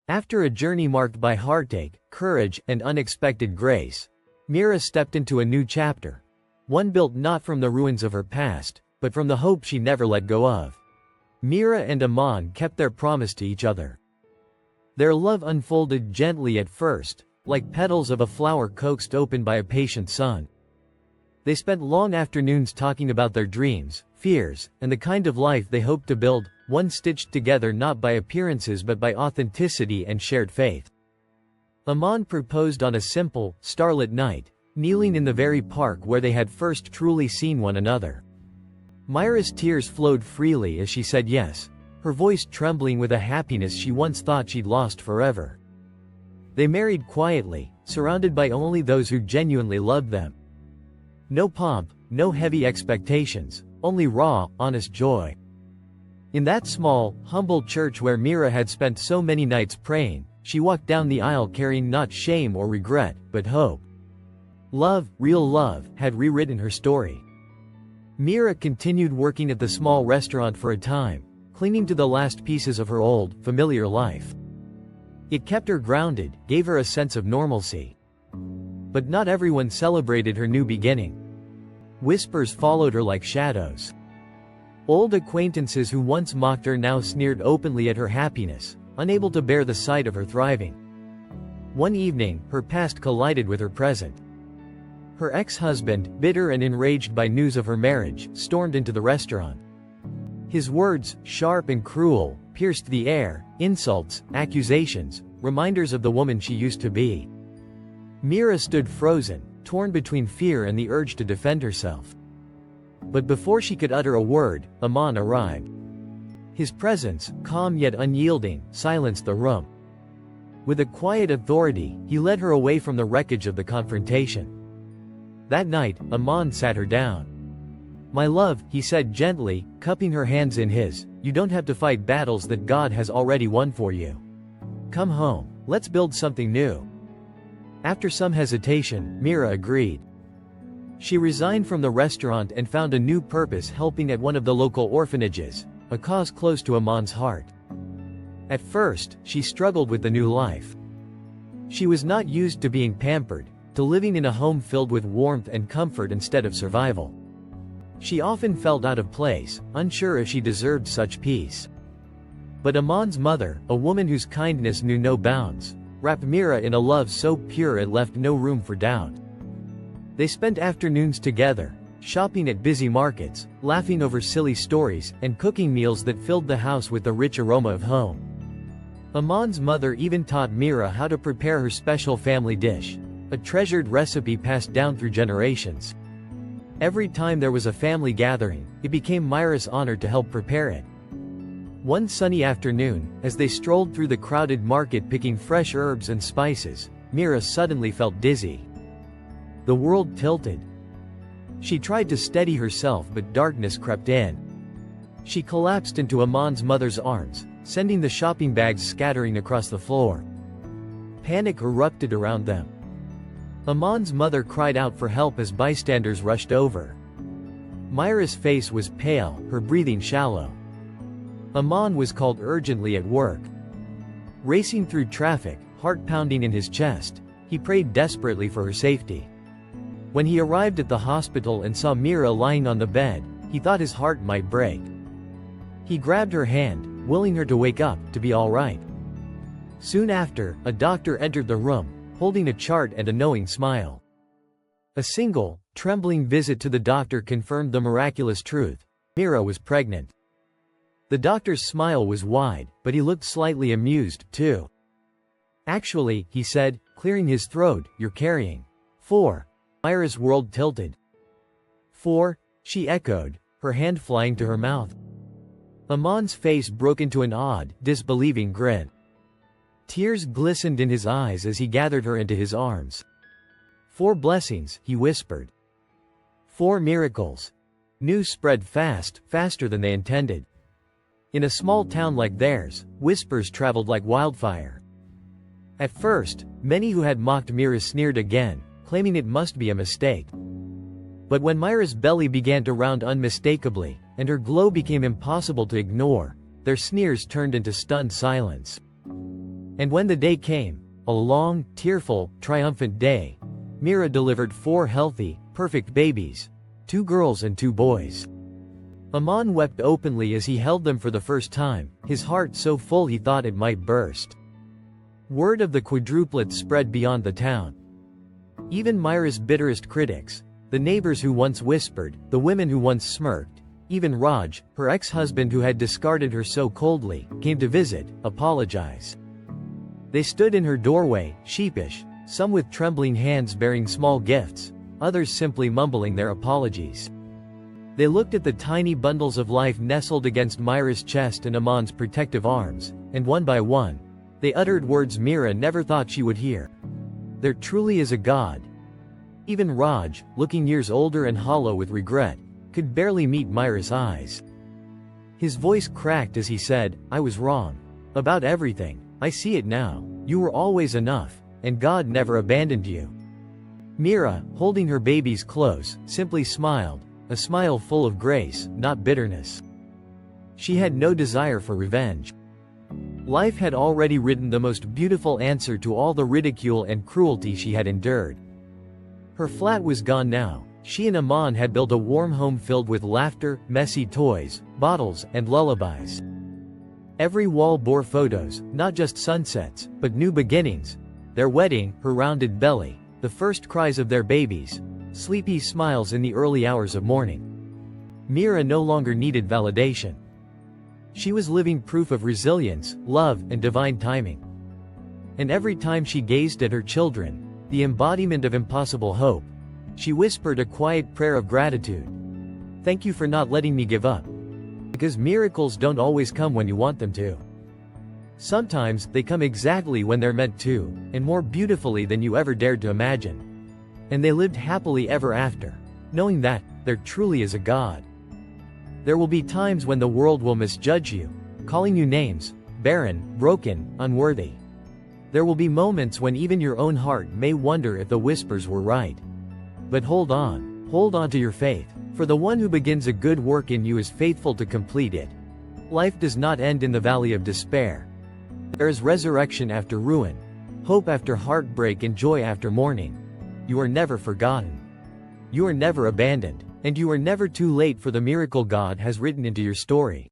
After a journey marked by heartache, courage, and unexpected grace, Mira stepped into a new chapter. One built not from the ruins of her past, but from the hope she never let go of. Mira and Amon kept their promise to each other. Their love unfolded gently at first, like petals of a flower coaxed open by a patient sun. They spent long afternoons talking about their dreams, fears, and the kind of life they hoped to build, one stitched together not by appearances but by authenticity and shared faith. Amon proposed on a simple, starlit night, kneeling in the very park where they had first truly seen one another. Mira's tears flowed freely as she said yes, her voice trembling with a happiness she once thought she'd lost forever. They married quietly, surrounded by only those who genuinely loved them. No pomp, no heavy expectations, only raw, honest joy. In that small, humble church where Mira had spent so many nights praying, she walked down the aisle carrying not shame or regret, but hope. Love, real love, had rewritten her story. Mira continued working at the small restaurant for a time, clinging to the last pieces of her old, familiar life. It kept her grounded, gave her a sense of normalcy. But not everyone celebrated her new beginning. Whispers followed her like shadows. Old acquaintances who once mocked her now sneered openly at her happiness, unable to bear the sight of her thriving. One evening, her past collided with her present. Her ex-husband, bitter and enraged by news of her marriage, stormed into the restaurant. His words, sharp and cruel, pierced the air, insults, accusations, reminders of the woman she used to be. Mira stood frozen, torn between fear and the urge to defend herself. But before she could utter a word, Amon arrived. His presence, calm yet unyielding, silenced the room. With a quiet authority, he led her away from the wreckage of the confrontation. That night, Amon sat her down. "My love," he said gently, cupping her hands in his, "you don't have to fight battles that God has already won for you. Come home, let's build something new." After some hesitation, Mira agreed. She resigned from the restaurant and found a new purpose helping at one of the local orphanages, a cause close to Amon's heart. At first, she struggled with the new life. She was not used to being pampered, to living in a home filled with warmth and comfort instead of survival. She often felt out of place, unsure if she deserved such peace. But Amon's mother, a woman whose kindness knew no bounds, wrapped Mira in a love so pure it left no room for doubt. They spent afternoons together, shopping at busy markets, laughing over silly stories, and cooking meals that filled the house with the rich aroma of home. Amon's mother even taught Mira how to prepare her special family dish, a treasured recipe passed down through generations. Every time there was a family gathering, it became Mira's honor to help prepare it. One sunny afternoon, as they strolled through the crowded market picking fresh herbs and spices, Mira suddenly felt dizzy. The world tilted. She tried to steady herself but darkness crept in. She collapsed into Amon's mother's arms, sending the shopping bags scattering across the floor. Panic erupted around them. Amon's mother cried out for help as bystanders rushed over. Mira's face was pale, her breathing shallow. Amon was called urgently at work. Racing through traffic, heart pounding in his chest, he prayed desperately for her safety. When he arrived at the hospital and saw Mira lying on the bed, he thought his heart might break. He grabbed her hand, willing her to wake up, to be all right. Soon after, a doctor entered the room, holding a chart and a knowing smile. A single, trembling visit to the doctor confirmed the miraculous truth: Mira was pregnant. The doctor's smile was wide, but he looked slightly amused, too. "Actually," he said, clearing his throat, "you're carrying 4. Mira's world tilted. 4, she echoed, her hand flying to her mouth. Amon's face broke into an odd, disbelieving grin. Tears glistened in his eyes as he gathered her into his arms. 4 blessings, he whispered. 4 miracles. News spread fast, faster than they intended. In a small town like theirs, whispers traveled like wildfire. At first, many who had mocked Mira sneered again, claiming it must be a mistake. But when Mira's belly began to round unmistakably, and her glow became impossible to ignore, their sneers turned into stunned silence. And when the day came, a long, tearful, triumphant day, Mira delivered 4 healthy, perfect babies, 2 girls and 2 boys. Aman wept openly as he held them for the first time, his heart so full he thought it might burst. Word of the quadruplets spread beyond the town. Even Mira's bitterest critics, the neighbors who once whispered, the women who once smirked, even Raj, her ex-husband who had discarded her so coldly, came to visit, apologize. They stood in her doorway, sheepish, some with trembling hands bearing small gifts, others simply mumbling their apologies. They looked at the tiny bundles of life nestled against Mira's chest and Aman's protective arms, and one by one, they uttered words Mira never thought she would hear. There truly is a God. Even Raj, looking years older and hollow with regret, could barely meet Mira's eyes. His voice cracked as he said, "I was wrong. About everything. I see it now. You were always enough, and God never abandoned you." Mira, holding her babies close, simply smiled, a smile full of grace, not bitterness. She had no desire for revenge. Life had already written the most beautiful answer to all the ridicule and cruelty she had endured. Her flat was gone now. She and Aman had built a warm home filled with laughter, messy toys, bottles, and lullabies. Every wall bore photos, not just sunsets, but new beginnings. Their wedding, her rounded belly, the first cries of their babies, sleepy smiles in the early hours of morning. Mira no longer needed validation. She was living proof of resilience, love, and divine timing. And every time she gazed at her children, the embodiment of impossible hope, she whispered a quiet prayer of gratitude. "Thank you for not letting me give up." Because miracles don't always come when you want them to. Sometimes, they come exactly when they're meant to, and more beautifully than you ever dared to imagine. And they lived happily ever after, knowing that, there truly is a God. There will be times when the world will misjudge you, calling you names, barren, broken, unworthy. There will be moments when even your own heart may wonder if the whispers were right. But hold on to your faith, for the one who begins a good work in you is faithful to complete it. Life does not end in the valley of despair. There is resurrection after ruin, hope after heartbreak, and joy after mourning. You are never forgotten. You are never abandoned, and you are never too late for the miracle God has written into your story.